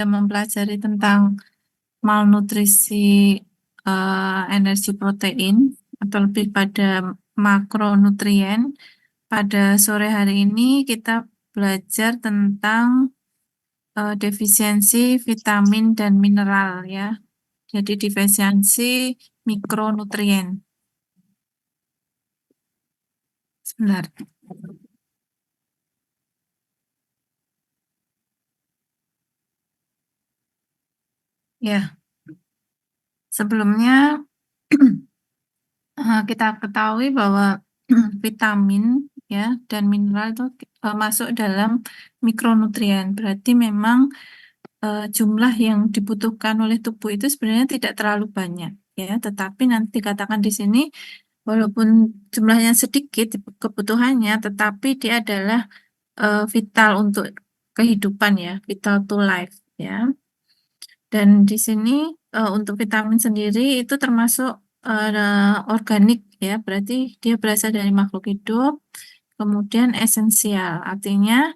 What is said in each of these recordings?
mempelajari tentang malnutrisi energi protein atau lebih pada makronutrien. Pada sore hari ini kita belajar tentang defisiensi vitamin dan mineral ya. Jadi defisiensi mikronutrien. Sebentar. Ya, sebelumnya kita ketahui bahwa vitamin ya dan mineral itu masuk dalam mikronutrien. Berarti memang jumlah yang dibutuhkan oleh tubuh itu sebenarnya tidak terlalu banyak ya, tetapi nanti dikatakan di sini walaupun jumlahnya sedikit kebutuhannya, tetapi dia adalah vital untuk kehidupan ya, vital to life ya. Dan di sini untuk vitamin sendiri itu termasuk organik ya, berarti dia berasal dari makhluk hidup, kemudian esensial, artinya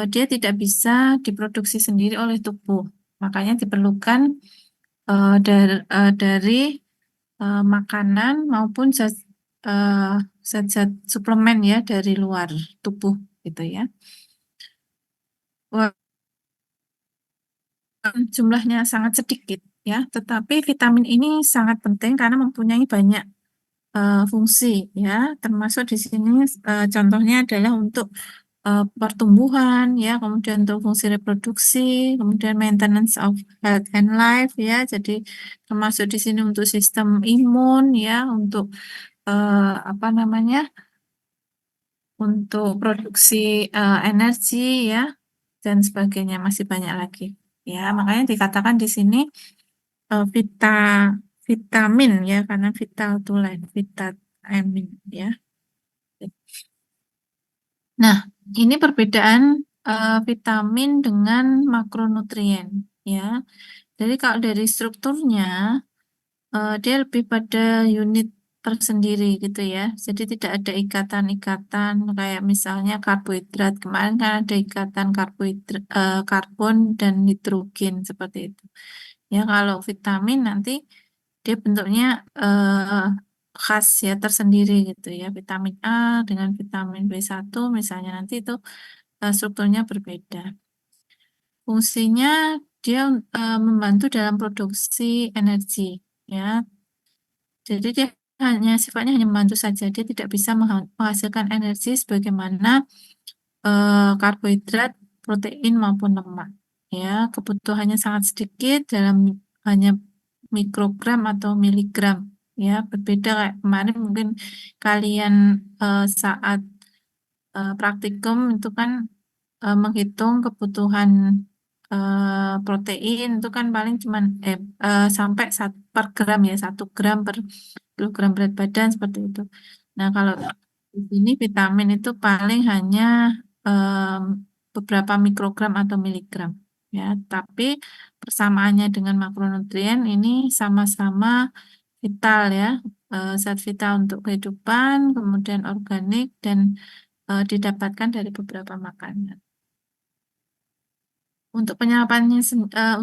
dia tidak bisa diproduksi sendiri oleh tubuh. Makanya diperlukan dari makanan maupun eh, zat-zat suplemen ya dari luar tubuh gitu ya. Wah, jumlahnya sangat sedikit ya, tetapi vitamin ini sangat penting karena mempunyai banyak fungsi ya, termasuk di sini contohnya adalah untuk pertumbuhan ya, kemudian untuk fungsi reproduksi, kemudian maintenance of health and life ya. Jadi termasuk di sini untuk sistem imun ya, untuk apa namanya? Untuk produksi energi ya dan sebagainya, masih banyak lagi. Ya, makanya dikatakan di sini vitamin ya, karena vital to life, vitamin ya. Nah, ini perbedaan vitamin dengan makronutrien ya. Jadi kalau dari strukturnya dia lebih pada unit tersendiri gitu ya. Jadi tidak ada ikatan-ikatan kayak misalnya karbohidrat. Kemarin kan ada ikatan karbohidrat, karbon dan nitrogen seperti itu. Ya, kalau vitamin nanti dia bentuknya khas ya, tersendiri gitu ya. Vitamin A dengan vitamin B1 misalnya nanti itu strukturnya berbeda. Fungsinya dia membantu dalam produksi energi ya. Jadi dia sifatnya hanya membantu saja. Dia tidak bisa menghasilkan energi sebagaimana karbohidrat, protein maupun lemak. Ya, kebutuhannya sangat sedikit dalam hanya mikrogram atau miligram. Ya, berbeda kayak kemarin mungkin kalian saat praktikum itu kan menghitung kebutuhan protein itu kan paling cuman sampai per gram ya, 1 gram per kilogram berat badan seperti itu. Nah, kalau di sini vitamin itu paling hanya em, beberapa mikrogram atau miligram ya, tapi persamaannya dengan makronutrien ini sama-sama vital ya, zat vital untuk kehidupan, kemudian organik dan didapatkan dari beberapa makanan. Untuk penyerapannya,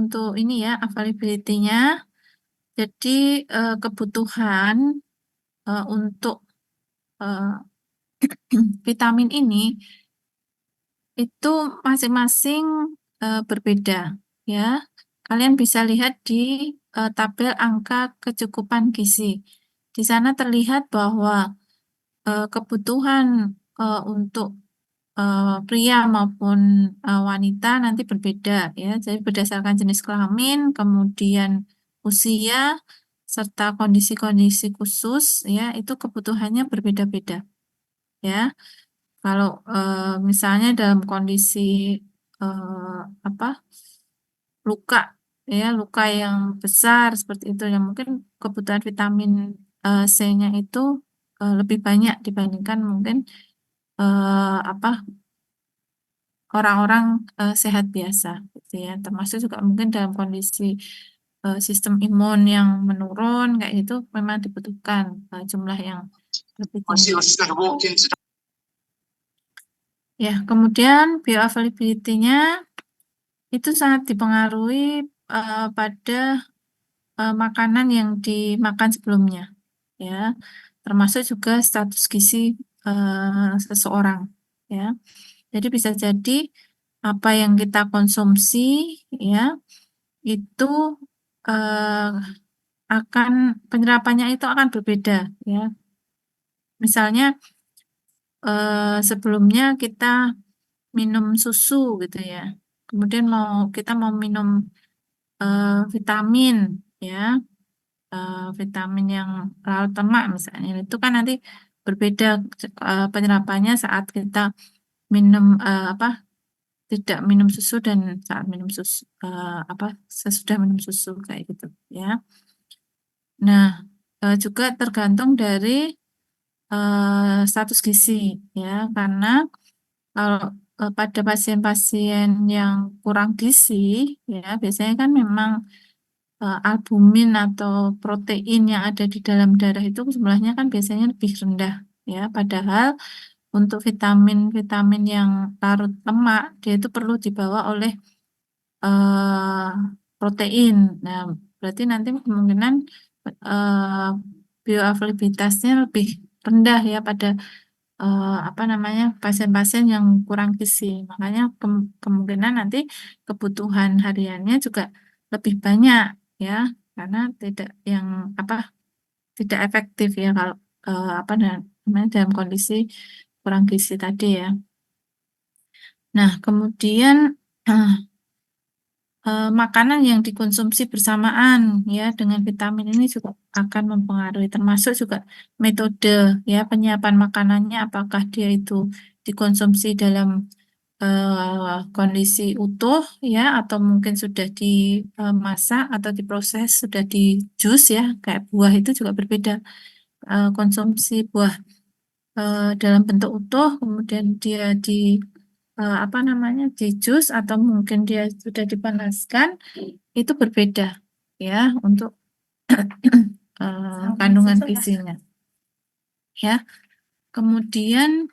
untuk ini ya, availability-nya, jadi kebutuhan untuk eh, vitamin ini itu masing-masing berbeda ya. Kalian bisa lihat di tabel angka kecukupan gizi. Di sana terlihat bahwa kebutuhan untuk pria maupun wanita nanti berbeda ya. Jadi berdasarkan jenis kelamin, kemudian usia, serta kondisi-kondisi khusus ya, itu kebutuhannya berbeda-beda ya. Kalau misalnya dalam kondisi apa luka ya, luka yang besar seperti itu yang mungkin kebutuhan vitamin C-nya itu lebih banyak dibandingkan mungkin apa orang-orang sehat biasa gitu ya, termasuk juga mungkin dalam kondisi sistem imun yang menurun kayak gitu memang dibutuhkan jumlah yang lebih tinggi. Ya, kemudian bioavailability-nya itu sangat dipengaruhi pada makanan yang dimakan sebelumnya, ya, termasuk juga status gizi seseorang, ya. Jadi bisa jadi apa yang kita konsumsi, ya, itu eh, akan penyerapannya itu akan berbeda, ya. Misalnya sebelumnya kita minum susu gitu ya, kemudian kita mau minum vitamin, ya, vitamin yang larut lemak misalnya, itu kan nanti berbeda penyerapannya saat kita minum apa tidak minum susu dan saat minum susu apa sesudah minum susu kayak gitu ya. Nah, juga tergantung dari status gizi ya, karena kalau pada pasien-pasien yang kurang gizi ya biasanya kan memang albumin atau protein yang ada di dalam darah itu jumlahnya kan biasanya lebih rendah ya. Padahal untuk vitamin-vitamin yang larut lemak dia itu perlu dibawa oleh eh, protein. Nah, berarti nanti kemungkinan eh, bioavailabilitasnya lebih rendah ya pada apa namanya pasien-pasien yang kurang gizi. Makanya kemungkinan nanti kebutuhan hariannya juga lebih banyak ya, karena tidak yang apa tidak efektif ya kalau apa namanya dalam kondisi kurang gizi tadi ya. Nah, kemudian makanan yang dikonsumsi bersamaan ya dengan vitamin ini juga akan mempengaruhi termasuk juga metode ya penyiapan makanannya apakah dia itu dikonsumsi dalam kondisi utuh ya atau mungkin sudah dimasak atau diproses sudah di jus ya kayak buah itu juga berbeda. Konsumsi buah dalam bentuk utuh kemudian dia di apa namanya di jus atau mungkin dia sudah dipanaskan itu berbeda ya untuk kandungan gizinya ya. Kemudian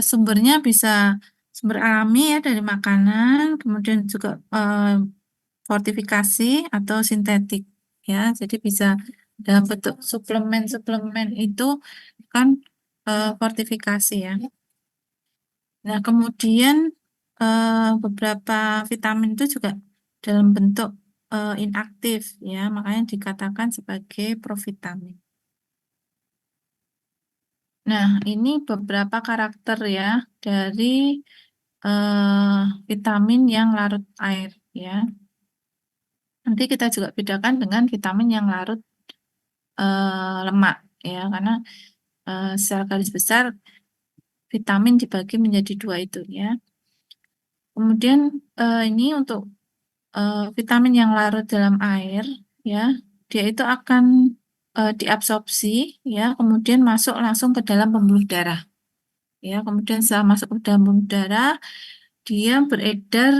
sumbernya bisa sumber alami ya dari makanan, kemudian juga fortifikasi atau sintetik ya. Jadi bisa dalam bentuk suplemen-suplemen itu kan fortifikasi ya. Nah, kemudian beberapa vitamin itu juga dalam bentuk inaktif ya, makanya dikatakan sebagai provitamin. Nah, ini beberapa karakter ya dari vitamin yang larut air ya. Nanti kita juga bedakan dengan vitamin yang larut lemak ya, karena secara garis besar vitamin dibagi menjadi dua itu ya. Kemudian ini untuk vitamin yang larut dalam air ya, dia itu akan diabsorpsi ya, kemudian masuk langsung ke dalam pembuluh darah. Ya, kemudian setelah masuk ke dalam pembuluh darah, dia beredar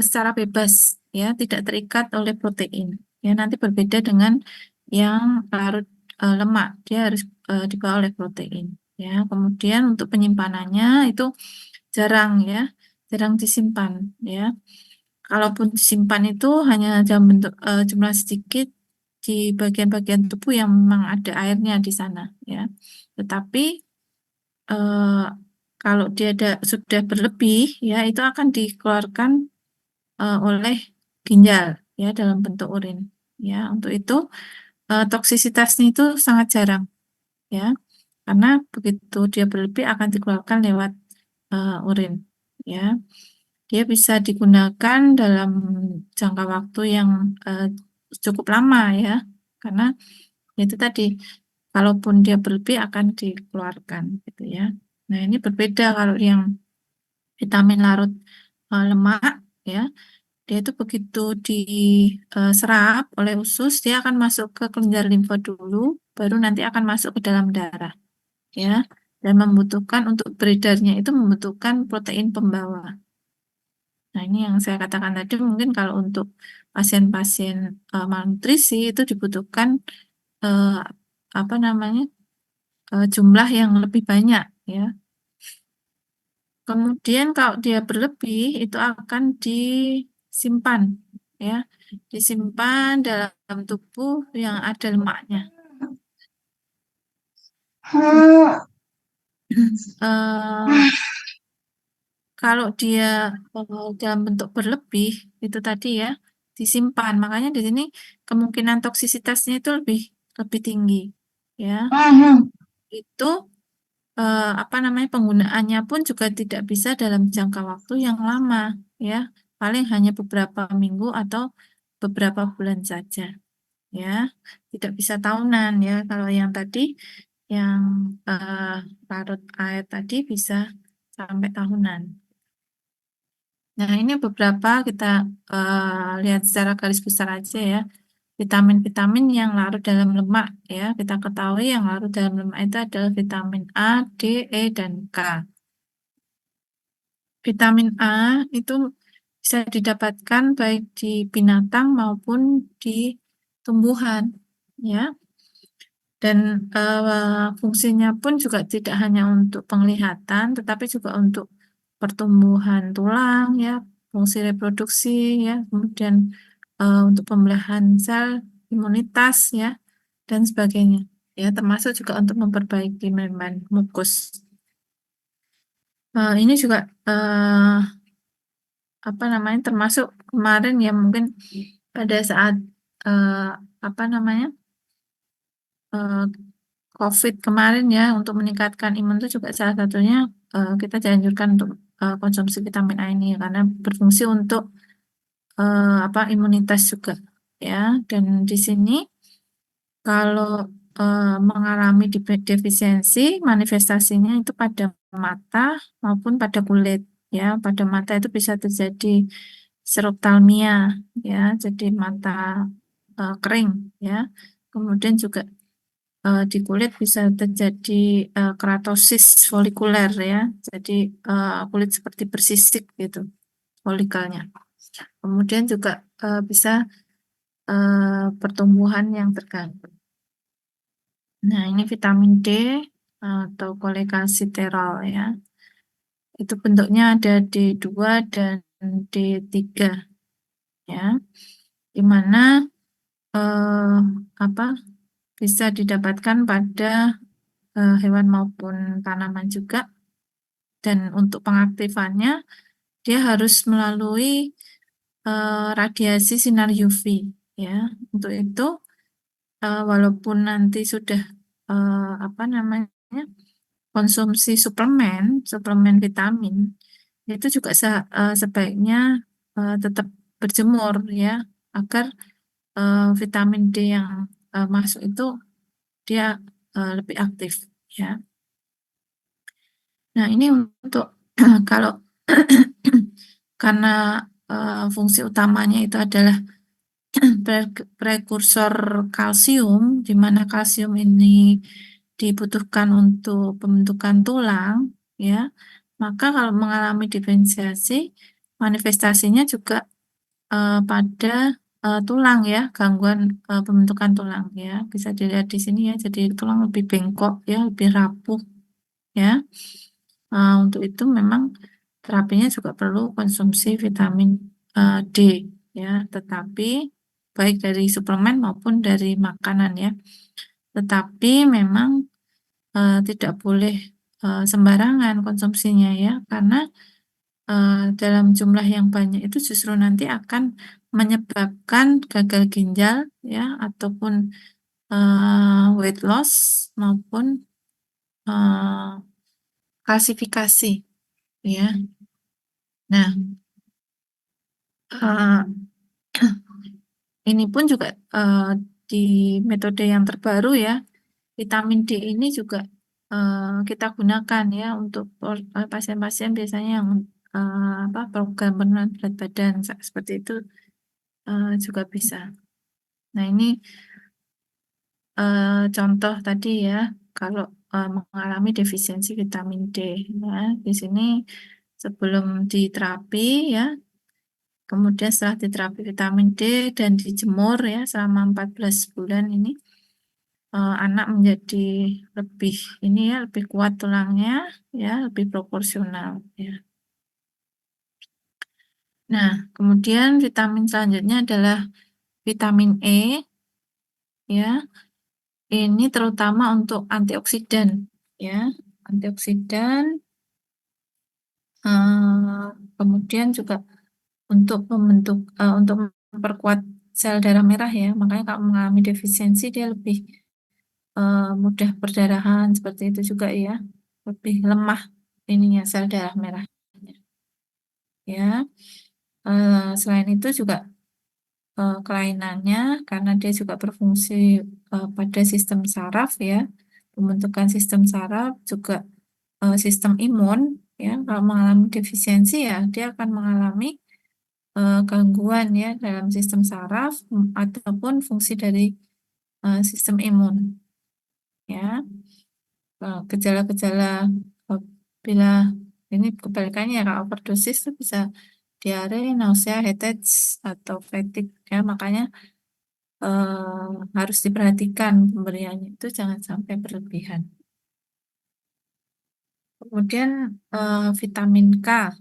secara bebas, ya, tidak terikat oleh protein. Ya, nanti berbeda dengan yang larut lemak, dia harus dibawa oleh protein. Ya, kemudian untuk penyimpanannya itu jarang ya, jarang disimpan. Ya, kalaupun disimpan itu hanya dalam bentuk jumlah sedikit di bagian-bagian tubuh yang memang ada airnya di sana. Ya, tetapi eh, kalau dia sudah berlebih, ya itu akan dikeluarkan oleh ginjal ya dalam bentuk urin. Ya, untuk itu toksisitasnya itu sangat jarang ya, karena begitu dia berlebih akan dikeluarkan lewat urin. Ya, dia bisa digunakan dalam jangka waktu yang eh, cukup lama ya, karena itu tadi kalaupun dia berlebih akan dikeluarkan gitu ya. Nah, ini berbeda kalau yang vitamin larut lemak ya. Dia itu begitu diserap oleh usus, dia akan masuk ke kelenjar limfa dulu, baru nanti akan masuk ke dalam darah ya. Dan membutuhkan untuk beredarnya itu membutuhkan protein pembawa. Nah, ini yang saya katakan tadi mungkin kalau untuk pasien-pasien malnutrisi itu dibutuhkan eh, apa namanya jumlah yang lebih banyak ya. Kemudian kalau dia berlebih itu akan disimpan, ya, disimpan dalam tubuh yang ada lemaknya. Eh, Kalau dia dalam bentuk berlebih, itu tadi ya, disimpan. Makanya di sini kemungkinan toksisitasnya itu lebih lebih tinggi, ya. Itu apa namanya penggunaannya pun juga tidak bisa dalam jangka waktu yang lama, ya. Paling hanya beberapa minggu atau beberapa bulan saja, ya. Tidak bisa tahunan, ya. Kalau yang tadi, yang larut air tadi bisa sampai tahunan. Nah, ini beberapa kita lihat secara garis besar aja ya. Vitamin-vitamin yang larut dalam lemak ya. Kita ketahui yang larut dalam lemak itu adalah vitamin A, D, E, dan K. Vitamin A itu bisa didapatkan baik di binatang maupun di tumbuhan ya. Dan fungsinya pun juga tidak hanya untuk penglihatan, tetapi juga untuk pertumbuhan tulang, ya, fungsi reproduksi, ya, kemudian untuk pembelahan sel, imunitas, ya, dan sebagainya. Ya, termasuk juga untuk memperbaiki membran mukus. Ini juga apa namanya termasuk kemarin ya mungkin pada saat eh, apa namanya eh, COVID kemarin ya untuk meningkatkan imun itu juga salah satunya kita dianjurkan untuk konsumsi vitamin A ini karena berfungsi untuk apa imunitas juga ya dan di sini kalau mengalami defisiensi manifestasinya itu pada mata maupun pada kulit ya pada mata itu bisa terjadi seroptalmia ya jadi mata kering ya kemudian juga di kulit bisa terjadi keratosis folikuler ya. Jadi kulit seperti bersisik gitu folikelnya. Kemudian juga bisa pertumbuhan yang terganggu. Nah, ini vitamin D atau kolekalsiterol ya. Itu bentuknya ada D2 dan D3 ya. Di mana eh, apa bisa didapatkan pada hewan maupun tanaman juga. Dan untuk pengaktifannya, dia harus melalui radiasi sinar UV. Ya, untuk itu, walaupun nanti sudah apa namanya konsumsi suplemen, suplemen vitamin, itu juga sebaiknya tetap berjemur ya, agar vitamin D yang masuk itu dia lebih aktif. Ya, nah ini untuk kalau karena fungsi utamanya itu adalah prekursor kalsium, di mana kalsium ini dibutuhkan untuk pembentukan tulang, ya. Maka kalau mengalami diferensiasi, manifestasinya juga pada tulang ya, gangguan pembentukan tulang ya. Bisa dilihat di sini ya, jadi tulang lebih bengkok ya, lebih rapuh ya. Untuk itu memang terapinya juga perlu konsumsi vitamin D ya, tetapi baik dari suplemen maupun dari makanan ya. Tetapi memang tidak boleh sembarangan konsumsinya ya, karena dalam jumlah yang banyak itu justru nanti akan menyebabkan gagal ginjal ya, ataupun weight loss maupun kalsifikasi ya. Nah, eh, ini pun juga di metode yang terbaru ya, vitamin D ini juga kita gunakan ya untuk pasien-pasien biasanya yang apa program penurunan berat badan seperti itu juga bisa. Nah ini contoh tadi ya kalau mengalami defisiensi vitamin D ya di sini sebelum diterapi ya kemudian setelah diterapi vitamin D dan dijemur ya selama 14 bulan ini anak menjadi lebih ini ya lebih kuat tulangnya ya lebih proporsional ya. Nah, kemudian vitamin selanjutnya adalah vitamin E, ya. Ini terutama untuk antioksidan, ya. Antioksidan, kemudian juga untuk memperkuat sel darah merah ya. Makanya kalau mengalami defisiensi dia lebih mudah perdarahan seperti itu juga ya. Lebih lemah ininya sel darah merah. Ya. Selain itu juga kelainannya karena dia juga berfungsi pada sistem saraf ya, pembentukan sistem saraf juga sistem imun ya. Kalau mengalami defisiensi ya dia akan mengalami gangguan ya dalam sistem saraf ataupun fungsi dari sistem imun ya. Gejala-gejala bila ini kebalikannya ya, kalau overdosis itu bisa diare, nausea, headache atau fatigue ya. Makanya harus diperhatikan pemberiannya itu jangan sampai berlebihan. Kemudian vitamin K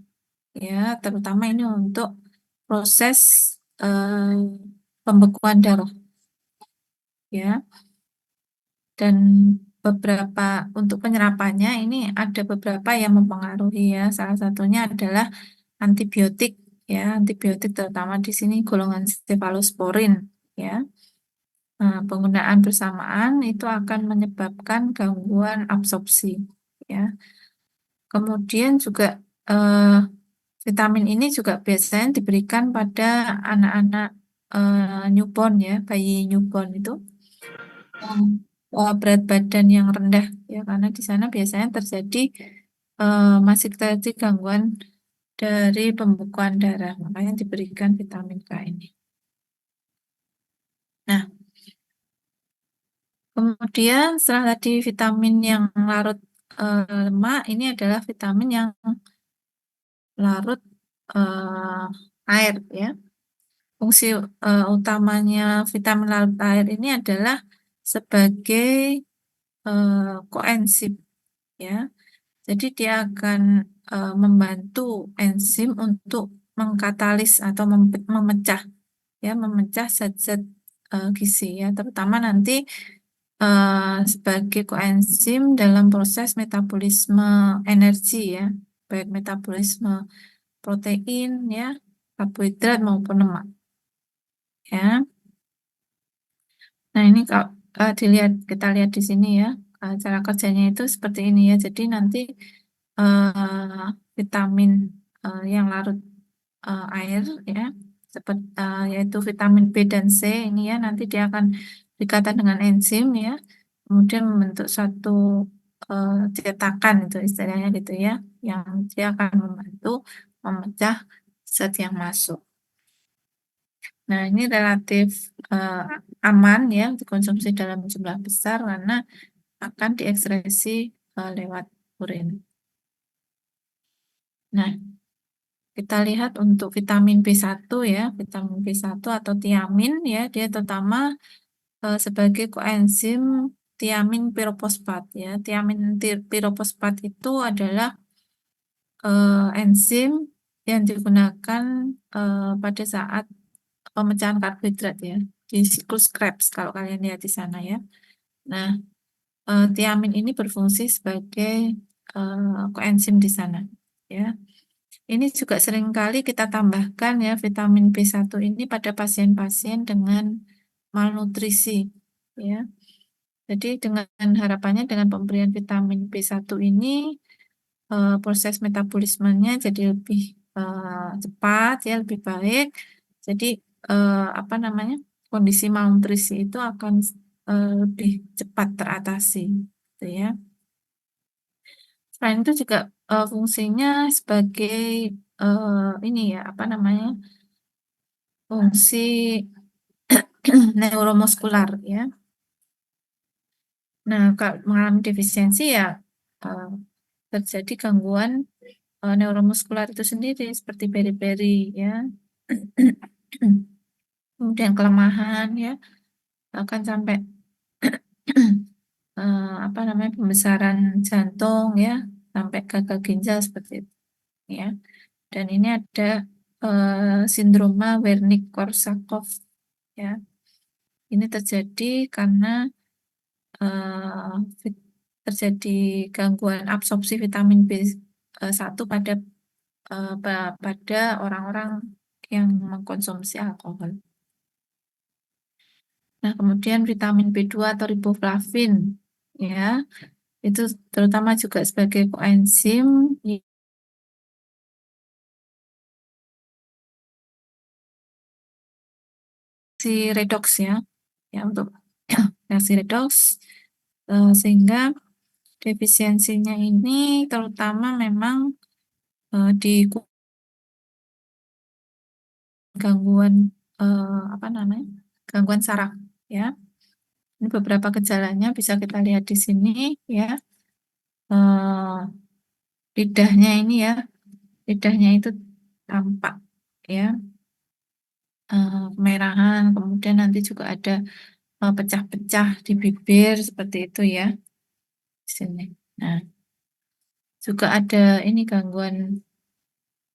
ya, terutama ini untuk proses eh, pembekuan darah ya. Dan beberapa untuk penyerapannya ini ada beberapa yang mempengaruhi ya. Salah satunya adalah antibiotik ya, antibiotik terutama di sini golongan cefalosporin ya. Nah, penggunaan bersamaan itu akan menyebabkan gangguan absorpsi ya. Kemudian juga eh, vitamin ini juga biasanya diberikan pada anak-anak newborn ya, bayi newborn itu yang berat badan yang rendah ya, karena di sana biasanya masih terjadi gangguan dari pembekuan darah, makanya diberikan vitamin K ini. Nah, kemudian setelah tadi vitamin yang larut lemak, ini adalah vitamin yang larut air ya. Fungsi utamanya vitamin larut air ini adalah sebagai koenzim ya. Jadi dia akan membantu enzim untuk mengkatalis atau memecah ya, memecah zat-zat gizi ya, terutama nanti sebagai koenzim dalam proses metabolisme energi ya, baik metabolisme protein ya, karbohidrat maupun lemak ya. Nah, ini kalau kita lihat di sini ya, cara kerjanya itu seperti ini ya. Jadi nanti vitamin yang larut air ya, seperti yaitu vitamin B dan C ini ya, nanti dia akan berikatan dengan enzim ya, kemudian membentuk suatu cetakan itu istilahnya gitu ya, yang dia akan membantu memecah zat yang masuk. Nah, ini relatif eh, aman ya dikonsumsi dalam jumlah besar karena akan diekskresi lewat urin. Nah, kita lihat untuk vitamin B1 ya, vitamin B1 atau tiamin ya, dia terutama sebagai koenzim tiamin pirofosfat ya. Tiamin pirofosfat itu adalah enzim yang digunakan pada saat pemecahan karbohidrat ya, di siklus Krebs kalau kalian lihat di sana ya. Nah, tiamin ini berfungsi sebagai koenzim di sana ya. Ini juga seringkali kita tambahkan ya vitamin B1 ini pada pasien-pasien dengan malnutrisi ya. Jadi dengan harapannya dengan pemberian vitamin B1 ini proses metabolismenya jadi lebih cepat ya, lebih baik. Jadi apa namanya? Kondisi malnutrisi itu akan lebih cepat teratasi gitu ya. Selain itu juga fungsinya sebagai ini ya, apa namanya? Fungsi neuromuskular ya. Nah, kalau mengalami defisiensi ya eh, terjadi gangguan neuromuskular itu sendiri seperti beri-beri ya. Kemudian kelemahan ya, bahkan sampai apa namanya pembesaran jantung ya, sampai gagal ginjal seperti itu ya. Dan ini ada sindroma Wernicke-Korsakoff ya. Ini terjadi karena eh, terjadi gangguan absorpsi vitamin B1 pada orang-orang yang mengkonsumsi alkohol. Nah, kemudian vitamin B2 atau riboflavin ya, itu terutama juga sebagai koenzim si redox ya untuk reaksi redox, sehingga defisiensinya ini terutama memang di gangguan apa namanya, gangguan saraf ya. Ini beberapa gejalanya bisa kita lihat di sini ya. Lidahnya ini ya, lidahnya itu tampak ya, kemerahan, kemudian nanti juga ada pecah-pecah di bibir seperti itu ya di sini. Nah, juga ada ini gangguan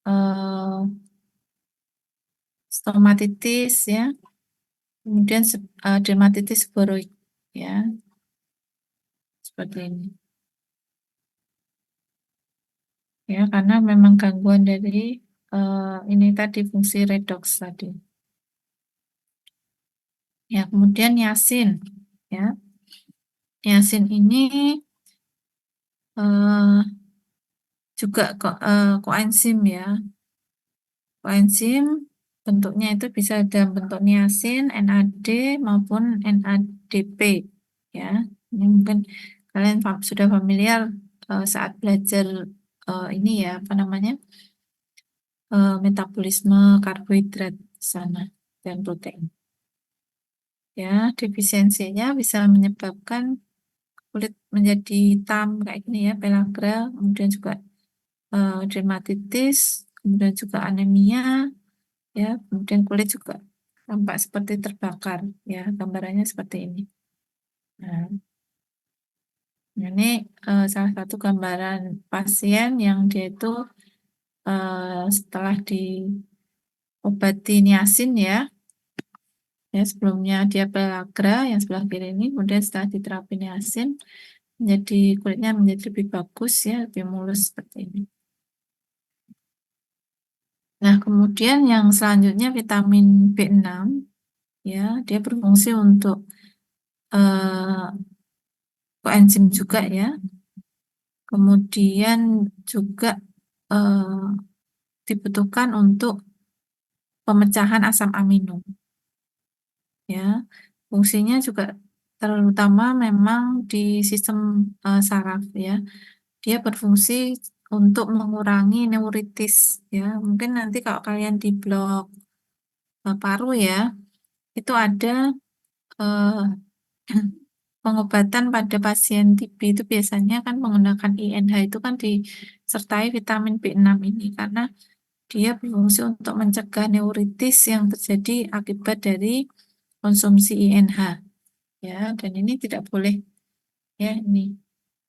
eh, stomatitis ya, kemudian dermatitis seboroid ya, seperti ini ya, karena memang gangguan dari ini tadi fungsi redox tadi. Ya, kemudian niacin ya. Niacin ini eh, juga koenzim ya. Koenzim bentuknya itu bisa dalam bentuk niacin, NAD maupun NADP ya. Ini mungkin kalian sudah familiar saat belajar ini ya, apa namanya, metabolisme karbohidrat di sana dan protein. Ya, defisiensinya bisa menyebabkan kulit menjadi hitam kayak gini ya, pellagra, kemudian juga dermatitis, kemudian juga anemia, ya, kemudian kulit juga tampak seperti terbakar, ya, gambarannya seperti ini. Nah, ini salah satu gambaran pasien yang dia itu setelah diobati niacin ya sebelumnya dia pellagra yang sebelah kiri ini, kemudian setelah diterapi niacin menjadi kulitnya menjadi lebih bagus ya, lebih mulus seperti ini. Nah, kemudian yang selanjutnya vitamin B6 ya, dia berfungsi untuk koenzim juga ya. Kemudian juga eh, dibutuhkan untuk pemecahan asam amino ya. Fungsinya juga terutama memang di sistem saraf ya. Dia berfungsi untuk mengurangi neuritis ya. Mungkin nanti kalau kalian di blog paru ya, itu ada eh, pengobatan pada pasien TB itu biasanya kan menggunakan INH itu kan disertai vitamin B6 ini karena dia berfungsi untuk mencegah neuritis yang terjadi akibat dari konsumsi INH ya, dan ini tidak boleh ya, ini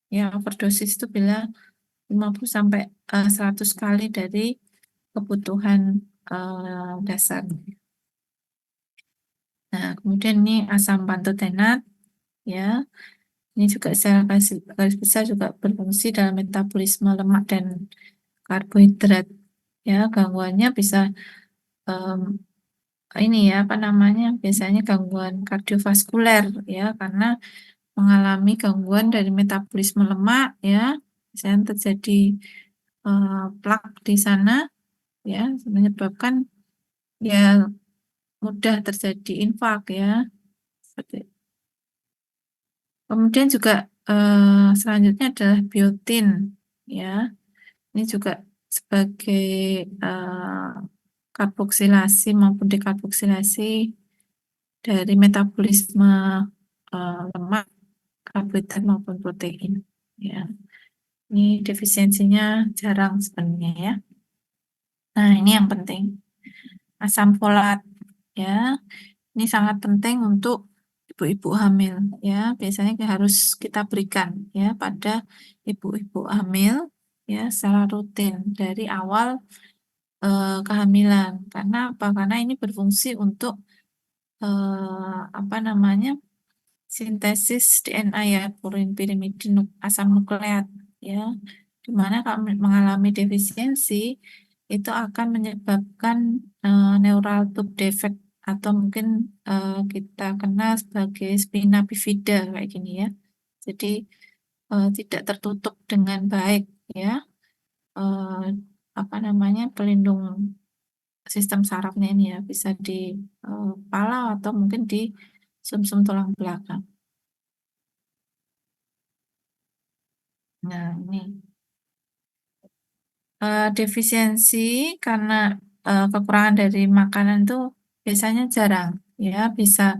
ya, overdosis itu bila 50 sampai 100 kali dari kebutuhan dasar. Nah, kemudian ini asam pantotenat ya. Ini juga secara garis besar juga berfungsi dalam metabolisme lemak dan karbohidrat. Ya, gangguannya bisa em, ini ya, apa namanya? Biasanya gangguan kardiovaskuler ya, karena mengalami gangguan dari metabolisme lemak ya. Misalnya terjadi plak di sana ya, menyebabkan ya mudah terjadi infark ya. Seperti. Kemudian juga selanjutnya adalah biotin ya. Ini juga sebagai karboksilasi maupun dekarboksilasi dari metabolisme lemak, karbohidrat maupun protein. Ya, ini defisiensinya jarang sebenarnya ya. Nah, ini yang penting. Asam folat ya. Ini sangat penting untuk ibu-ibu hamil ya. Biasanya harus kita berikan ya pada ibu-ibu hamil ya secara rutin dari awal kehamilan. Karena apa? Karena ini berfungsi untuk apa namanya, sintesis DNA ya, purin pirimida asam nukleat ya. Dimana kalau mengalami defisiensi itu akan menyebabkan neural tube defect atau mungkin kita kenal sebagai spina bifida kayak gini ya. Jadi tidak tertutup dengan baik ya, eh, apa namanya, pelindung sistem sarafnya ini ya, bisa di kepala atau mungkin di sumsum tulang belakang. Nah, ini defisiensi karena kekurangan dari makanan itu biasanya jarang ya, bisa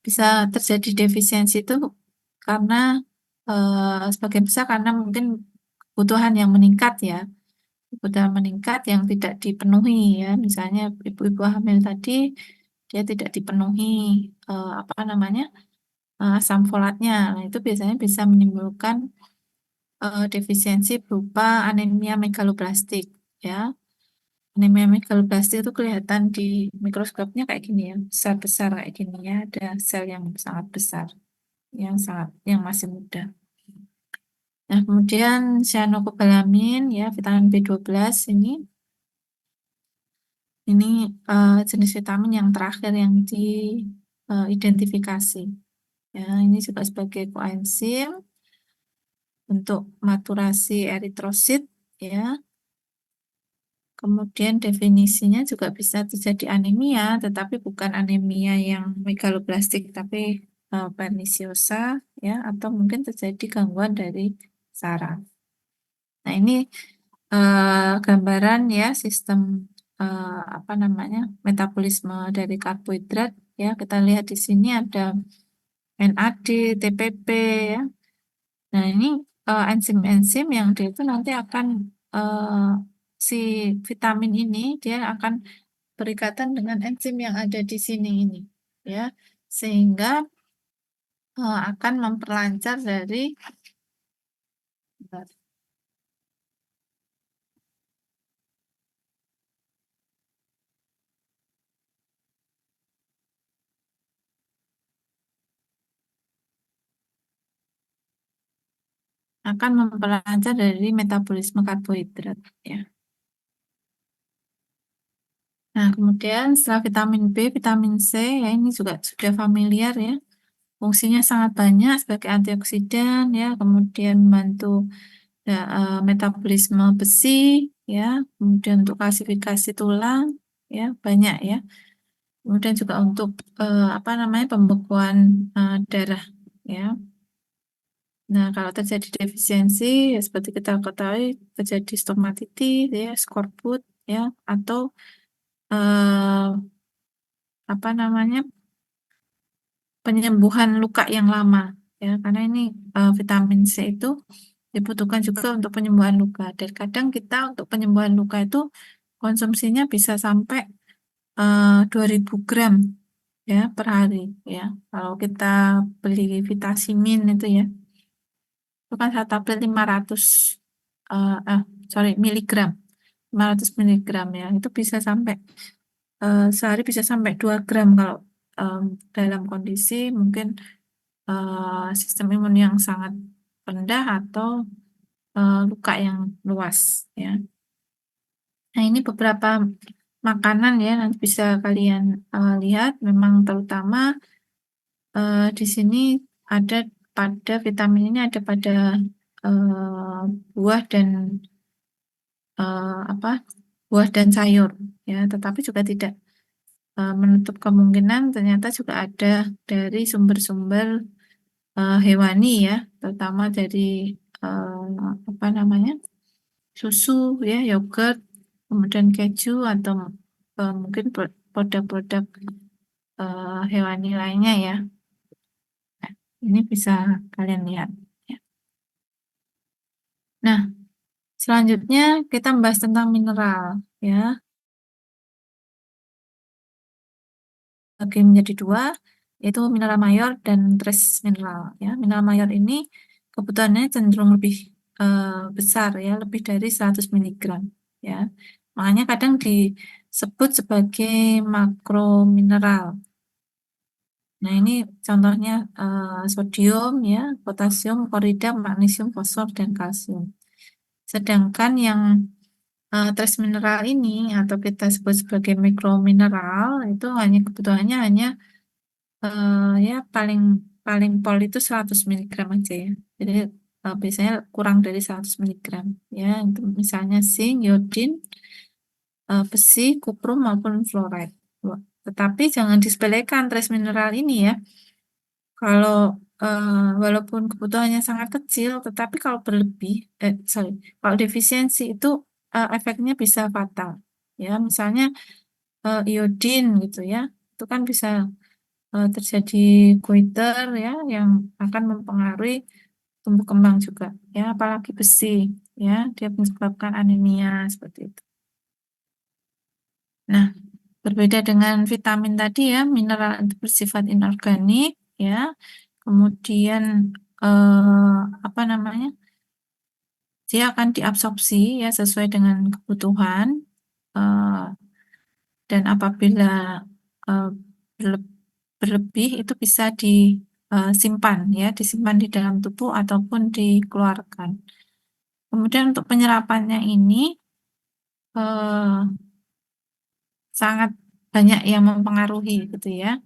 bisa terjadi defisiensi itu karena sebagian besar karena mungkin kebutuhan yang meningkat ya, kebutuhan meningkat yang tidak dipenuhi ya, misalnya ibu-ibu hamil tadi dia tidak dipenuhi apa namanya, asam folatnya. Nah, itu biasanya bisa menimbulkan defisiensi berupa anemia megaloblastik ya. Anemia megaloblastik itu kelihatan di mikroskopnya kayak gini ya, besar-besar kayak gini ya, ada sel yang sangat besar, yang masih muda. Nah, kemudian cyanokobalamin ya, vitamin B12 ini jenis vitamin yang terakhir yang diidentifikasi. Ya, ini juga sebagai koenzim untuk maturasi eritrosit ya. Kemudian definisinya juga bisa terjadi anemia, tetapi bukan anemia yang megaloblastik, tapi pernisiosa ya, atau mungkin terjadi gangguan dari saraf. Nah, ini gambaran ya sistem apa namanya, metabolisme dari karbohidrat ya. Kita lihat di sini ada NAD, TPP ya. Nah, ini enzim-enzim yang dia itu nanti akan si vitamin ini dia akan berikatan dengan enzim yang ada di sini ini ya, sehingga akan memperlancar dari metabolisme karbohidrat ya. Nah, kemudian setelah vitamin B, vitamin C ya, ini juga sudah familiar ya. Fungsinya sangat banyak sebagai antioksidan ya, kemudian membantu ya, metabolisme besi ya, kemudian untuk klasifikasi tulang ya, banyak ya. Kemudian juga untuk apa namanya, pembekuan darah ya. Nah, kalau terjadi defisiensi ya seperti kita ketahui terjadi stomatitis ya, skorbut ya, atau eh, apa namanya, penyembuhan luka yang lama ya, karena ini vitamin C itu dibutuhkan juga untuk penyembuhan luka. Dan kadang kita untuk penyembuhan luka itu konsumsinya bisa sampai 2000 gram ya per hari ya. Kalau kita beli Vitamin itu ya, itu kan satu tablet 500 eh eh, sorry, miligram, 500 miligram ya. Itu bisa sampai sehari bisa sampai 2 gram kalau dalam kondisi mungkin sistem imun yang sangat rendah atau luka yang luas ya. Nah, ini beberapa makanan ya, nanti bisa kalian lihat, memang terutama di sini ada pada vitamin ini ada pada buah dan apa, buah dan sayur ya, tetapi juga tidak menutup kemungkinan ternyata juga ada dari sumber-sumber hewani ya, terutama dari apa namanya, susu ya, yogurt, kemudian keju atau mungkin produk-produk hewani lainnya ya. Nah, ini bisa kalian lihat ya. Nah, selanjutnya kita membahas tentang mineral ya. Bagi menjadi dua, yaitu mineral mayor dan trace mineral ya. Mineral mayor ini kebutuhannya cenderung lebih besar ya, lebih dari 100 miligram ya. Makanya kadang disebut sebagai makromineral. Nah, ini contohnya sodium ya, potasium, klorida, magnesium, fosfor, dan kalsium. Sedangkan yang trace mineral ini atau kita sebut sebagai mikromineral itu hanya kebutuhannya hanya ya paling paling pol itu 100 miligram aja ya. Jadi biasanya kurang dari 100 miligram ya. Untuk misalnya zinc, iodin, besi, kuprum maupun fluoride. Tetapi jangan disepelekan trace mineral ini ya. Kalau walaupun kebutuhannya sangat kecil, tetapi kalau berlebih, kalau defisiensi itu efeknya bisa fatal. Ya, misalnya iodin gitu ya, itu kan bisa terjadi goiter ya, yang akan mempengaruhi tumbuh kembang juga. Ya, apalagi besi, ya, dia menyebabkan anemia seperti itu. Nah, berbeda dengan vitamin tadi ya, mineral itu bersifat inorganik ya. Kemudian apa namanya? Dia akan diabsorpsi ya sesuai dengan kebutuhan eh, dan apabila eh, berle- berlebih itu bisa disimpan ya, disimpan di dalam tubuh ataupun dikeluarkan. Kemudian untuk penyerapannya ini eh, sangat banyak yang mempengaruhi gitu ya.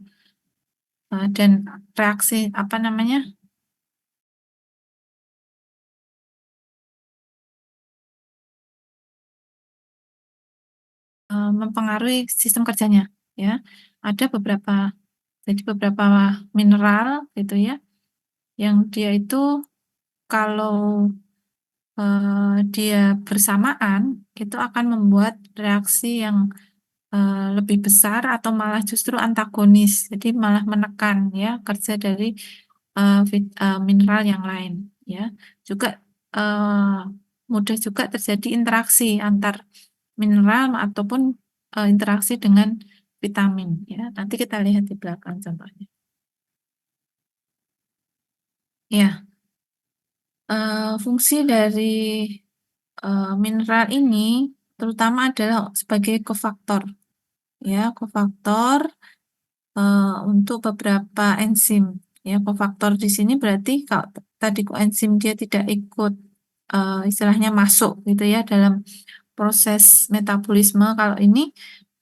Dan reaksi apa namanya mempengaruhi sistem kerjanya ya. Ada beberapa mineral gitu ya yang dia itu kalau dia bersamaan itu akan membuat reaksi yang lebih besar atau malah justru antagonis. Jadi malah menekan ya kerja dari mineral yang lain ya. Juga eh, mudah juga terjadi interaksi antar mineral ataupun interaksi dengan vitamin ya. Nanti kita lihat di belakang contohnya. Ya, fungsi dari mineral ini terutama adalah sebagai kofaktor ya, kofaktor untuk beberapa enzim. Ya, kofaktor di sini berarti kalau tadi koenzim dia tidak ikut istilahnya masuk gitu ya dalam proses metabolisme. Kalau ini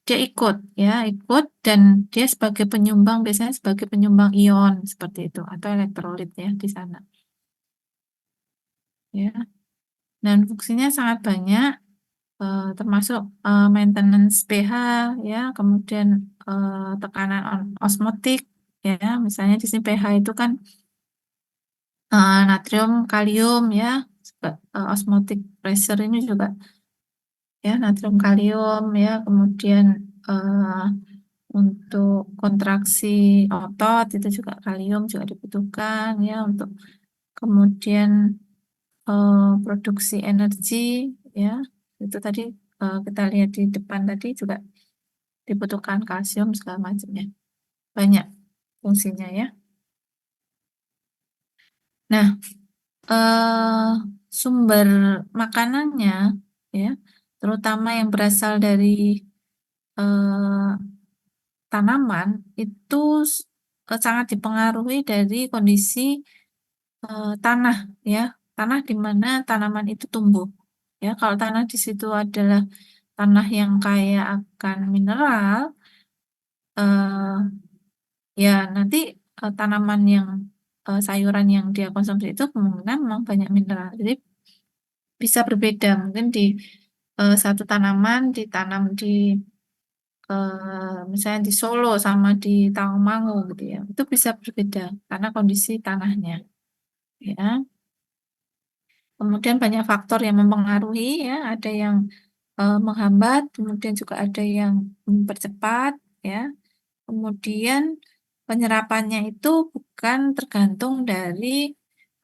dia ikut ya, ikut dan dia sebagai penyumbang biasanya sebagai penyumbang ion seperti itu atau elektrolit ya di sana ya. Dan fungsinya sangat banyak termasuk maintenance pH ya, kemudian tekanan osmotik ya. Misalnya di sini pH itu kan natrium, kalium ya. Osmotic pressure ini juga ya natrium, kalium ya. Kemudian eh, untuk kontraksi otot itu juga kalium juga dibutuhkan ya untuk kemudian produksi energi ya. Itu tadi kita lihat di depan tadi juga dibutuhkan kalsium segala macamnya. Banyak fungsinya ya. Nah, eh, sumber makanannya ya, terutama yang berasal dari eh, tanaman itu sangat dipengaruhi dari kondisi tanah ya, tanah di mana tanaman itu tumbuh. Ya, kalau tanah di situ adalah tanah yang kaya akan mineral, eh, ya nanti tanaman yang sayuran yang dia konsumsi itu kemungkinan memang banyak mineral. Jadi bisa berbeda. Mungkin di satu tanaman ditanam di misalnya di Solo sama di Tawangmangu gitu ya. Itu bisa berbeda karena kondisi tanahnya. Ya. Kemudian banyak faktor yang mempengaruhi ya. Ada yang menghambat, kemudian juga ada yang mempercepat ya. Kemudian penyerapannya itu bukan tergantung dari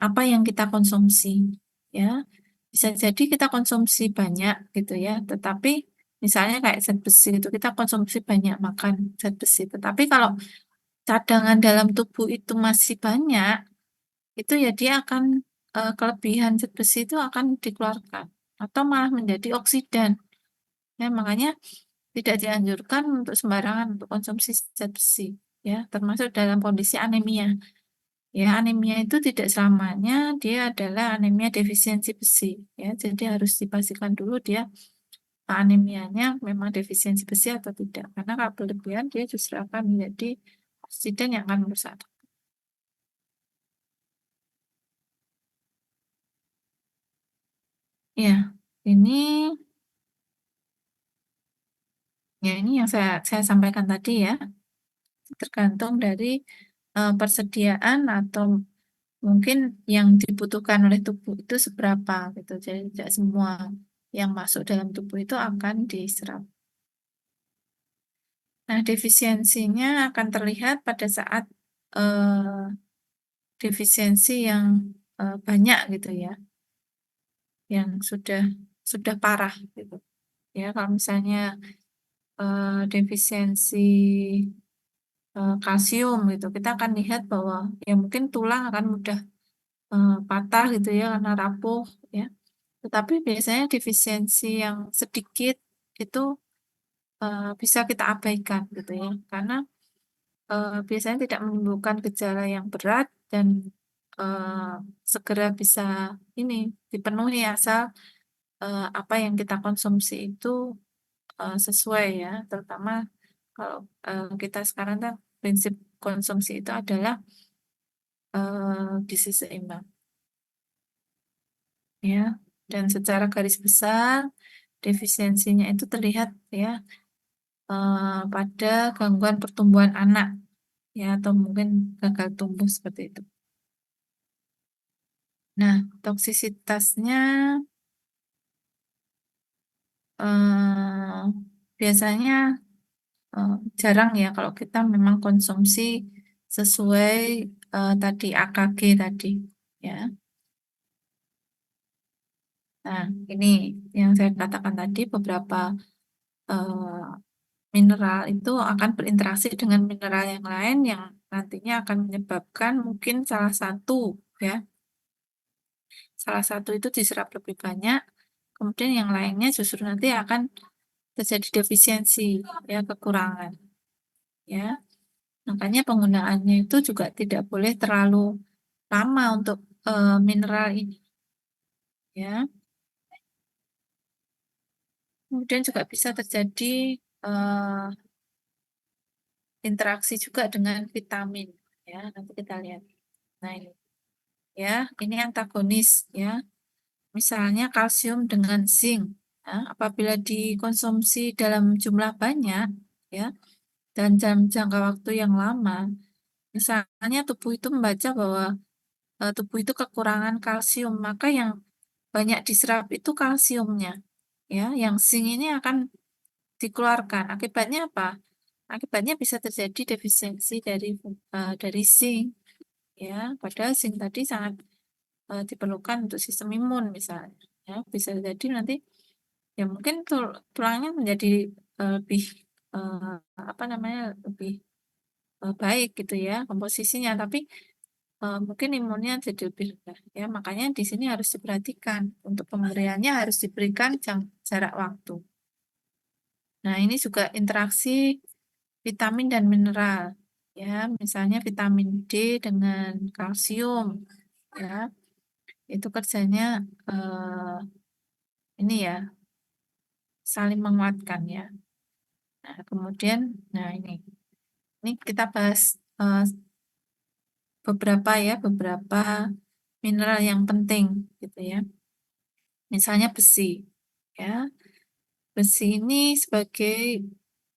apa yang kita konsumsi, ya. Bisa jadi kita konsumsi banyak gitu ya, tetapi misalnya kayak zat besi itu kita konsumsi banyak makan zat besi, tetapi kalau cadangan dalam tubuh itu masih banyak, itu ya dia akan kelebihan zat besi itu akan dikeluarkan atau malah menjadi oksidan Ya, makanya tidak dianjurkan untuk sembarangan untuk konsumsi zat besi, ya, termasuk dalam kondisi anemia. Ya, anemia itu tidak selamanya dia adalah anemia defisiensi besi, ya. Jadi harus dipastikan dulu dia anemianya memang defisiensi besi atau tidak. Karena kalau berlebihan dia justru akan menjadi oksidan yang akan merusak. Ya, ini ini yang saya sampaikan tadi ya, tergantung dari persediaan atau mungkin yang dibutuhkan oleh tubuh itu seberapa gitu. Jadi tidak semua yang masuk dalam tubuh itu akan diserap. Nah, defisiensinya akan terlihat pada saat eh, defisiensi yang banyak gitu ya, yang sudah parah gitu. Ya, kalau misalnya defisiensi kalsium gitu, kita akan lihat bahwa ya mungkin tulang akan mudah patah gitu ya karena rapuh ya. Tetapi biasanya defisiensi yang sedikit itu bisa kita abaikan gitu ya, karena biasanya tidak menimbulkan gejala yang berat dan eh, segera bisa ini dipenuhi asal apa yang kita konsumsi itu sesuai ya, terutama kalau kita sekarang kan prinsip konsumsi itu adalah gizi seimbang ya, dan secara garis besar defisiensinya itu terlihat ya pada gangguan pertumbuhan anak ya, atau mungkin gagal tumbuh seperti itu. Nah, toksisitasnya eh, biasanya eh, jarang ya kalau kita memang konsumsi sesuai tadi AKG tadi ya. Nah, ini yang saya katakan tadi beberapa eh, mineral itu akan berinteraksi dengan mineral yang lain yang nantinya akan menyebabkan mungkin salah satu itu diserap lebih banyak, kemudian yang lainnya justru nanti akan terjadi defisiensi ya, kekurangan ya. Makanya penggunaannya itu juga tidak boleh terlalu lama untuk mineral ini ya. Kemudian juga bisa terjadi eh, interaksi juga dengan vitamin ya. Nanti kita lihat. Nah, ini ya, ini antagonis ya. Misalnya kalsium dengan zinc. Ya, apabila dikonsumsi dalam jumlah banyak ya dan dalam jangka waktu yang lama, misalnya tubuh itu membaca bahwa tubuh itu kekurangan kalsium, maka yang banyak diserap itu kalsiumnya. Ya, yang zinc ini akan dikeluarkan. Akibatnya apa? Akibatnya bisa terjadi defisiensi dari zinc. Ya, padahal zinc tadi sangat diperlukan untuk sistem imun misalnya. Ya, bisa jadi nanti ya mungkin tulangnya menjadi lebih eh, apa namanya lebih baik gitu ya komposisinya, tapi mungkin imunnya jadi lebih rendah ya, makanya di sini harus diperhatikan untuk pemberiannya harus diberikan jarak waktu. Nah, ini juga interaksi vitamin dan mineral ya, misalnya vitamin D dengan kalsium ya, itu kerjanya ini ya saling menguatkan ya. Nah, kemudian ini kita bahas eh, beberapa mineral yang penting gitu ya. Misalnya besi ya. Besi ini sebagai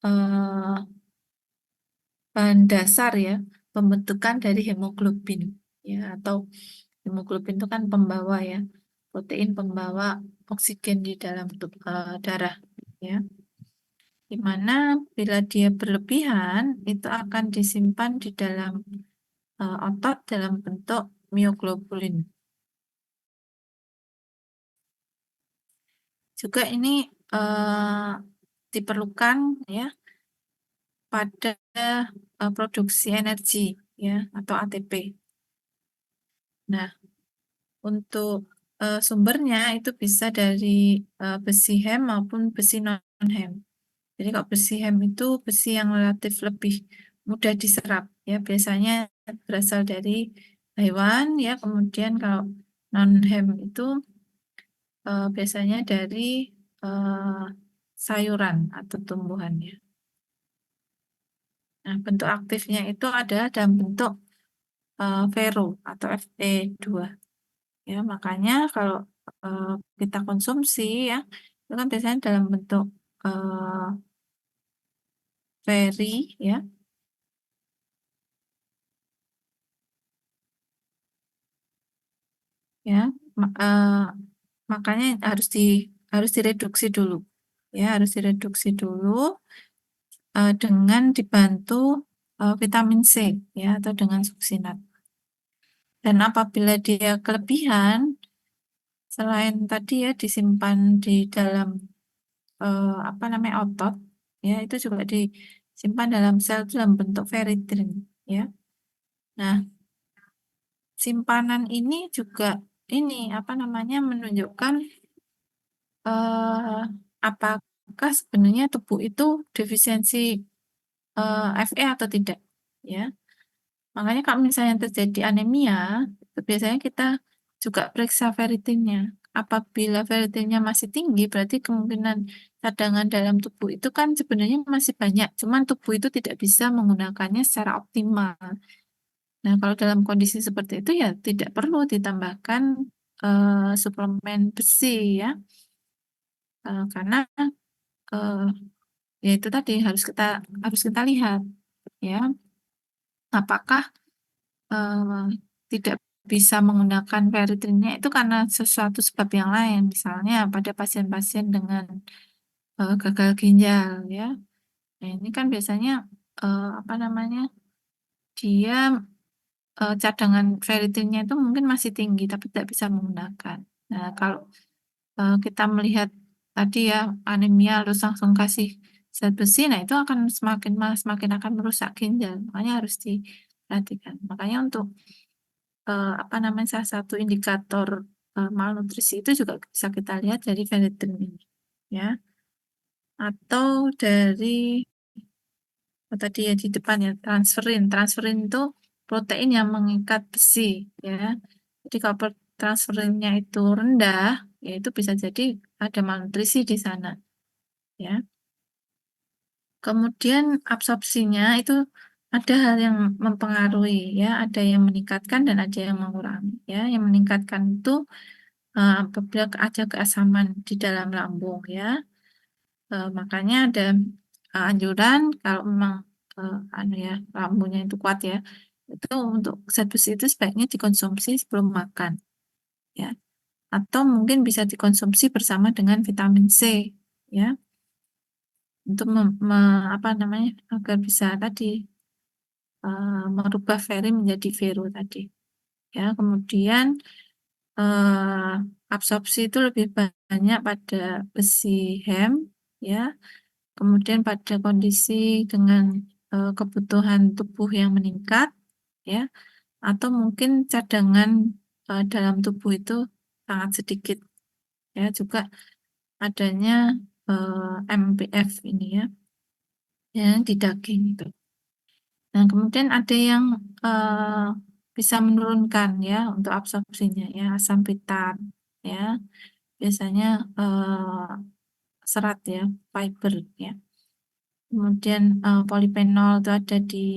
eh, bahan dasar ya pembentukan dari hemoglobin ya, atau hemoglobin itu kan pembawa ya, protein pembawa oksigen di dalam darah ya. Di mana bila dia berlebihan itu akan disimpan di dalam otot dalam bentuk mioglobulin. Juga ini eh, diperlukan ya pada produksi energi ya, atau ATP. Nah, untuk sumbernya itu bisa dari besi Hem maupun besi non non-HEM. Jadi kalau besi HEM itu besi yang relatif lebih mudah diserap ya, biasanya berasal dari hewan ya. Kemudian kalau non-HEM itu biasanya dari eh, sayuran atau tumbuhan ya. Nah, bentuk aktifnya itu adalah dalam bentuk Vero atau Fe2 ya. Makanya kalau eh, kita konsumsi ya, itu kan biasanya dalam bentuk eh, Feri ya, ya. Makanya harus direduksi dulu ya, harus direduksi dulu dengan dibantu vitamin C ya, atau dengan suksinat. Dan apabila dia kelebihan, selain tadi ya disimpan di dalam apa namanya otot, ya itu juga disimpan dalam sel dalam bentuk ferritin ya. Nah, simpanan ini juga ini apa namanya menunjukkan eh, apakah sebenarnya tubuh itu defisiensi Fe atau tidak ya. Makanya kalau misalnya terjadi anemia, itu biasanya kita juga periksa ferritinnya. Apabila ferritinnya masih tinggi, berarti kemungkinan cadangan dalam tubuh itu kan sebenarnya masih banyak, cuman tubuh itu tidak bisa menggunakannya secara optimal. Nah, kalau dalam kondisi seperti itu ya tidak perlu ditambahkan suplemen besi ya. Karena eh, ya itu tadi harus kita lihat ya, apakah eh, tidak bisa menggunakan ferritinnya itu karena sesuatu sebab yang lain, misalnya pada pasien-pasien dengan gagal ginjal ya. Nah, ini kan biasanya apa namanya, dia cadangan ferritinnya itu mungkin masih tinggi tapi tidak bisa menggunakan. Nah, kalau kita melihat tadi ya anemia terus langsung kasih zat besi, nah itu akan semakin akan merusak ginjal. Makanya harus diperhatikan. Makanya untuk apa namanya salah satu indikator malnutrisi itu juga bisa kita lihat dari ferritin ini ya, atau dari tadi ya di depan ya transferin itu protein yang mengikat besi ya. Jadi kalau transferinnya itu rendah ya itu bisa jadi ada malnutrisi di sana ya. Kemudian absorpsinya itu ada hal yang mempengaruhi ya, ada yang meningkatkan dan ada yang mengurangi ya. Yang meningkatkan itu apabila ada keasaman di dalam lambung ya. Makanya ada anjuran kalau memang anu ya lambungnya itu kuat ya, itu untuk zat besi itu sebaiknya dikonsumsi sebelum makan ya, atau mungkin bisa dikonsumsi bersama dengan vitamin C ya, untuk apa namanya agar bisa tadi merubah feri menjadi vero tadi ya. Kemudian absorpsi itu lebih banyak pada besi HEM ya. Kemudian pada kondisi dengan kebutuhan tubuh yang meningkat ya, atau mungkin cadangan dalam tubuh itu sangat sedikit ya, juga adanya MPF ini ya, yang di daging itu. Nah, kemudian ada yang bisa menurunkan ya untuk absorpsinya ya, asam pitat ya, biasanya serat ya, fiber ya. Kemudian polifenol itu ada di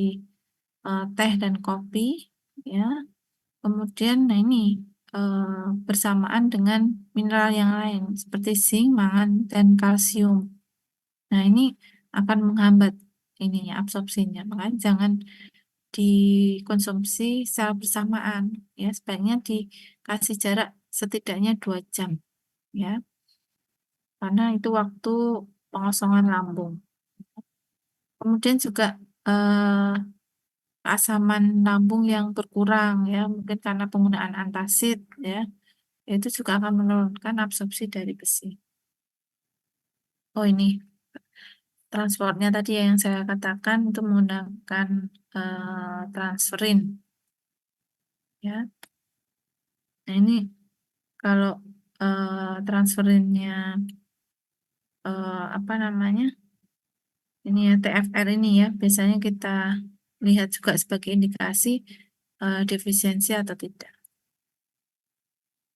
teh dan kopi ya. Kemudian nah ini bersamaan dengan mineral yang lain seperti zinc, mangan dan kalsium. Nah, ini akan menghambat ininya absorpsinya. Makanya jangan dikonsumsi secara bersamaan ya. Sebaiknya dikasih jarak setidaknya 2 jam ya. Karena itu waktu pengosongan lambung. Kemudian juga eh, keasaman lambung yang berkurang ya, mungkin karena penggunaan antasid ya, itu juga akan menurunkan absorpsi dari besi. Oh, ini transportnya tadi ya yang saya katakan itu menggunakan transferin ya. Nah, ini kalau transferinnya apa namanya, ini ya TFR ini ya biasanya kita lihat juga sebagai indikasi defisiensi atau tidak.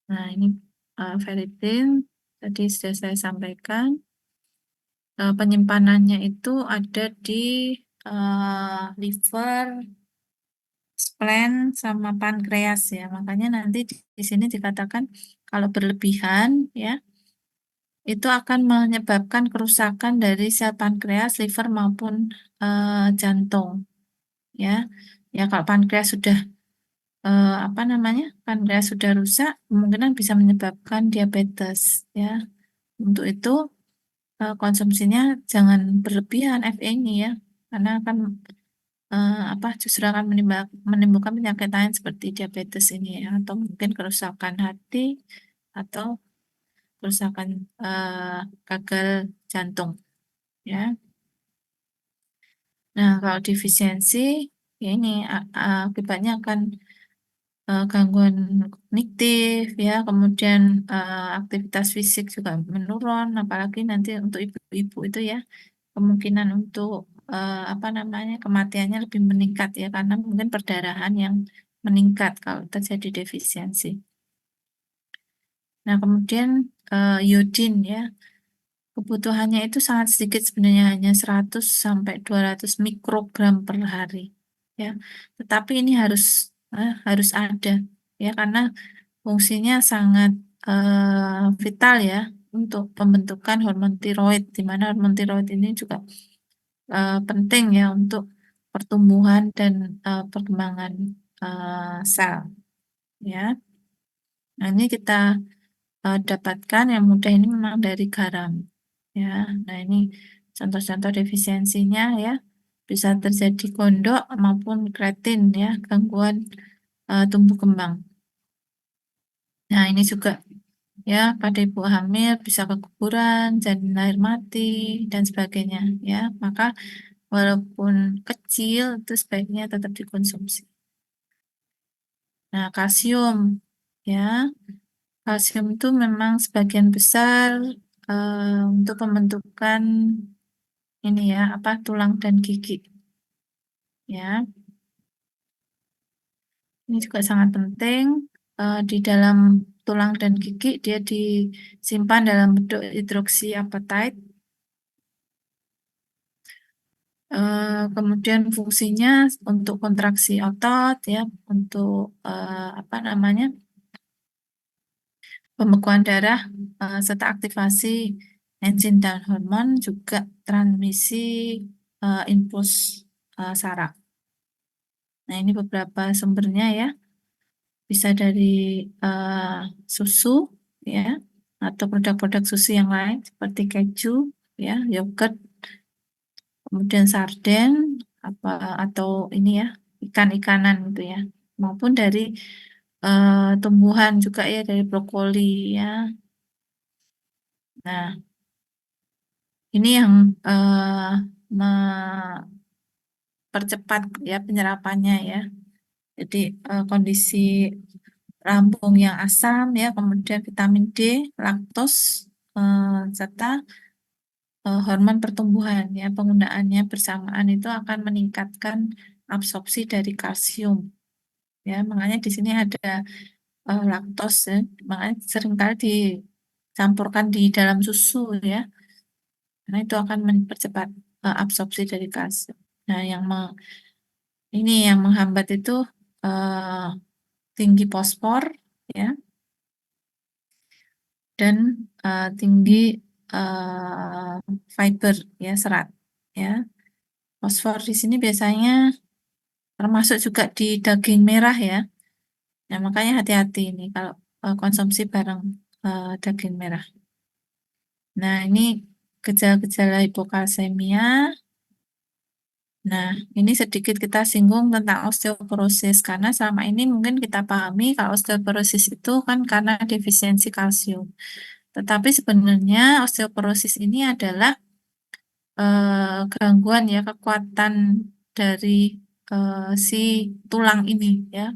Nah ini ferritin tadi sudah saya sampaikan. Penyimpanannya itu ada di liver, spleen, sama pankreas ya. Makanya nanti di sini dikatakan kalau berlebihan ya itu akan menyebabkan kerusakan dari sel pankreas, liver maupun jantung ya. Ya kalau pankreas sudah apa namanya? Pankreas sudah rusak, kemungkinan bisa menyebabkan diabetes ya. Untuk itu konsumsinya jangan berlebihan FE ini ya, karena akan apa justru akan menimbulkan penyakit lain seperti diabetes ini ya, atau mungkin kerusakan hati atau kerusakan gagal jantung ya. Nah kalau defisiensi ya ini akibatnya akan gangguan kognitif ya, kemudian aktivitas fisik juga menurun, apalagi nanti untuk ibu-ibu itu ya kemungkinan untuk apa namanya kematiannya lebih meningkat ya karena mungkin perdarahan yang meningkat kalau terjadi defisiensi. Nah kemudian iodin ya kebutuhannya itu sangat sedikit sebenarnya hanya 100 sampai 200 mikrogram per hari ya. Tetapi ini harus ada ya karena fungsinya sangat vital ya untuk pembentukan hormon tiroid, di mana hormon tiroid ini juga penting ya untuk pertumbuhan dan perkembangan sel ya. Nah ini kita dapatkan yang mudah ini memang dari garam ya. Nah ini contoh-contoh defisiensinya ya bisa terjadi gondok maupun kreatin ya gangguan tumbuh kembang. Nah ini juga ya pada ibu hamil bisa keguguran, janin lahir mati dan sebagainya ya. Maka walaupun kecil itu sebaiknya tetap dikonsumsi. Nah, kalsium ya. Kalsium itu memang sebagian besar untuk pembentukan ini ya, apa tulang dan gigi. Ya, ini juga sangat penting di dalam tulang dan gigi dia disimpan dalam bentuk hidroksiapatite. Kemudian fungsinya untuk kontraksi otot ya, untuk apa namanya pembekuan darah serta aktivasi enzim dan hormon juga transmisi impuls saraf. Nah ini beberapa sumbernya ya, bisa dari susu ya atau produk-produk susu yang lain seperti keju ya, yogurt, kemudian sarden apa atau ini ya ikan-ikanan gitu ya, maupun dari tumbuhan juga ya dari brokoli ya. Nah ini yang mempercepat ya penyerapannya ya. Jadi kondisi lambung yang asam ya, kemudian vitamin D, laktos, serta hormon pertumbuhan ya penggunaannya bersamaan itu akan meningkatkan absorpsi dari kalsium ya. Makanya di sini ada laktos ya, makanya seringkali dicampurkan di dalam susu ya, karena itu akan mempercepat absorpsi dari kalsium. Nah, ini yang menghambat itu eh, tinggi fosfor ya dan tinggi eh, fiber ya serat ya. Fosfor di sini biasanya termasuk juga di daging merah ya. Nah, makanya hati-hati ini kalau konsumsi bareng daging merah. Nah, ini gejala-gejala hipokalsemia. Nah, ini sedikit kita singgung tentang osteoporosis karena selama ini mungkin kita pahami kalau osteoporosis itu kan karena defisiensi kalsium. Tetapi sebenarnya osteoporosis ini adalah gangguan ya kekuatan dari si tulang ini ya.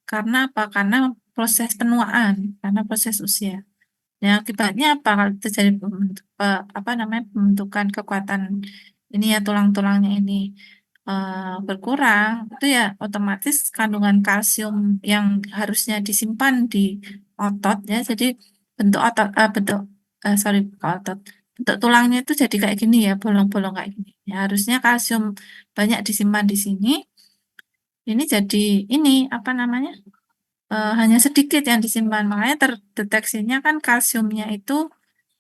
Karena apa? Karena proses penuaan, karena proses usia. Ya, akibatnya apa? Kalau terjadi pembentukan kekuatan ini ya tulang-tulangnya ini berkurang, itu ya otomatis kandungan kalsium yang harusnya disimpan di otot ya, jadi bentuk otot, sorry, bukan otot, bentuk tulangnya itu jadi kayak gini ya, bolong-bolong kayak gini. Ya, harusnya kalsium banyak disimpan di sini. Ini jadi ini apa namanya? Hanya sedikit yang disimpan, makanya terdeteksinya kan kalsiumnya itu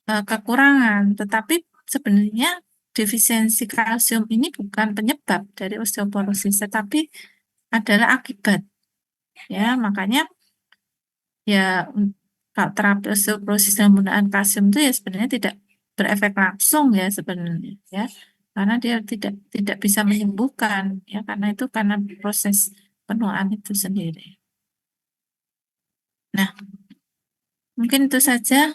kekurangan, tetapi sebenarnya defisiensi kalsium ini bukan penyebab dari osteoporosis, tetapi adalah akibat. Ya, makanya ya kalau terapi osteoporosis dan penggunaan kalsium itu ya sebenarnya tidak berefek langsung ya sebenarnya ya, karena dia tidak bisa menyembuhkan ya, karena itu karena proses penuaan itu sendiri. Nah, mungkin itu saja.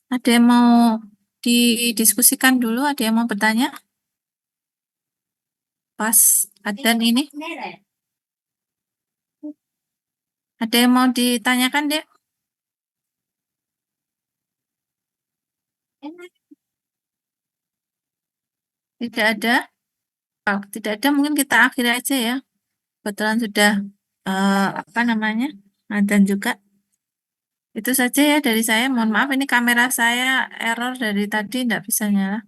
Ada yang mau didiskusikan dulu? Ada yang mau bertanya? Pas adzan ini, ada yang mau ditanyakan, Dek? Tidak ada? Kalau tidak ada, mungkin kita akhiri aja ya. Kebetulan sudah apa namanya? Adzan juga. Itu saja ya dari saya. Mohon maaf, ini kamera saya error dari tadi, tidak bisa nyala.